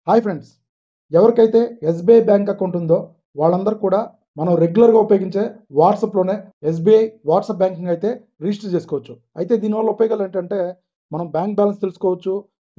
Hi friends, ఎవరికైతే SBI bank account ఉందో వాళ్ళందరూ కూడా మనం రెగ్యులర్గా ఉపయోగించే వాట్సాప్లోనే ఎస్బీఐ వాట్సాప్ బ్యాంకింగ్ అయితే రిజిస్టర్ చేసుకోవచ్చు. అయితే దీనివల్ల ఉపయోగాలు ఏంటంటే మనం బ్యాంక్ బ్యాలెన్స్ తెలుసుకోవచ్చు,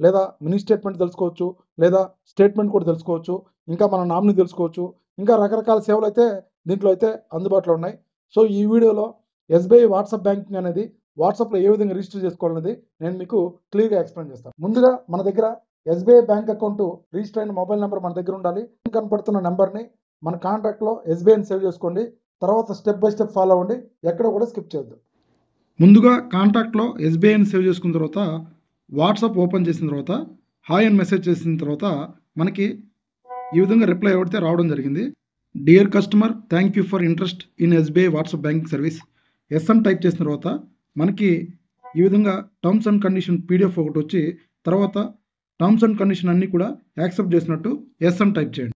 లేదా మినీ స్టేట్మెంట్ తెలుసుకోవచ్చు, లేదా స్టేట్మెంట్ కూడా తెలుసుకోవచ్చు, ఇంకా మన నామినీ తెలుసుకోవచ్చు, ఇంకా రకరకాల సేవలు అయితే దీంట్లో అయితే అందుబాటులో ఉన్నాయి. సో ఈ వీడియోలో ఎస్బీఐ వాట్సాప్ బ్యాంకింగ్ అనేది వాట్సాప్లో ఏ విధంగా రిజిస్టర్ చేసుకోవాలనేది నేను మీకు క్లియర్గా ఎక్స్ప్లెయిన్ చేస్తాను. ముందుగా మన దగ్గర ఎస్బీఐ బ్యాంక్ అకౌంట్ రిజిస్టర్ అయిన మొబైల్ నెంబర్ మన దగ్గర ఉండాలి. కనపడుతున్న నెంబర్ని మన కాంటాక్ట్లో ఎస్బీఐని సేవ్ చేసుకోండి. తర్వాత స్టెప్ బై స్టెప్ ఫాలో అవ్వండి, ఎక్కడ కూడా స్కిప్ చేయొద్దు. ముందుగా కాంటాక్ట్లో ఎస్బీఐని సేవ్ చేసుకున్న తర్వాత వాట్సాప్ ఓపెన్ చేసిన తర్వాత హాయ్ అని మెసేజ్ చేసిన తర్వాత మనకి ఈ విధంగా రిప్లై ఎవరితే రావడం జరిగింది. Dear customer, thank you for interest in SBI WhatsApp banking service. Yes అని టైప్ చేసిన తర్వాత మనకి ఈ విధంగా టర్మ్స్ అండ్ కండిషన్ పీడిఎఫ్ ఒకటి వచ్చి తర్వాత టర్మ్స్ అండ్ కండిషన్ అన్నీ కూడా యాక్సెప్ట్ చేసినట్టు ఎస్ అని టైప్ చేయండి.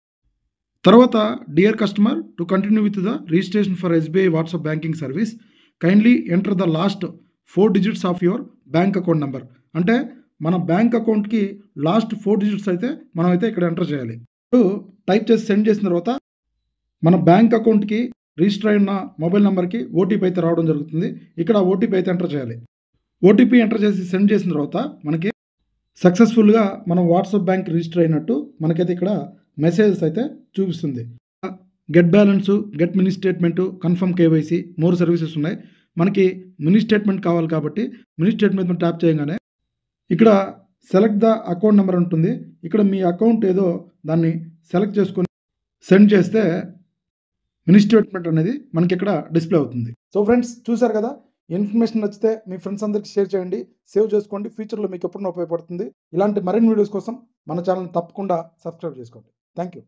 తర్వాత dear customer, to continue with the registration for SBI WhatsApp banking service kindly enter the last 4 digits of your bank account number. అంటే మన బ్యాంక్ అకౌంట్కి లాస్ట్ 4 digits అయితే మనం అయితే ఇక్కడ ఎంటర్ చేయాలి. టైప్ చేసి సెండ్ చేసిన తర్వాత మన బ్యాంక్ అకౌంట్కి రిజిస్టర్ అయిన మొబైల్ నెంబర్కి ఓటీపీ అయితే రావడం జరుగుతుంది. ఇక్కడ ఓటీపీ అయితే ఎంటర్ చేయాలి. ఓటీపీ ఎంటర్ చేసి సెండ్ చేసిన తర్వాత మనకి సక్సెస్ఫుల్గా మనం వాట్సాప్ బ్యాంక్ రిజిస్టర్ అయినట్టు మనకైతే ఇక్కడ మెసేజెస్ అయితే చూపిస్తుంది. Get balance, get mini statement, confirm KYC, more services ఉన్నాయి. మనకి మినీ స్టేట్మెంట్ కావాలి కాబట్టి మినీ స్టేట్మెంట్ ట్యాప్ చేయగానే ఇక్కడ సెలెక్ట్ ద అకౌంట్ నెంబర్ ఉంటుంది. ఇక్కడ మీ అకౌంట్ ఏదో దాన్ని సెలెక్ట్ చేసుకొని సెండ్ చేస్తే మినీ స్టేట్మెంట్ అనేది మనకి ఇక్కడ డిస్ప్లే అవుతుంది. సో ఫ్రెండ్స్, చూసారు కదా, ఇన్ఫర్మేషన్ నచ్చితే మీ ఫ్రెండ్స్ అందరికి షేర్ చేయండి, సేవ్ చేసుకోండి. ఫ్యూచర్లో మీకు ఎప్పుడైనా ఉపయోగపడుతుంది. ఇలాంటి మరిన్ని వీడియోస్ కోసం మన ఛానల్ని తప్పకుండా సబ్స్క్రైబ్ చేసుకోండి. Thank you.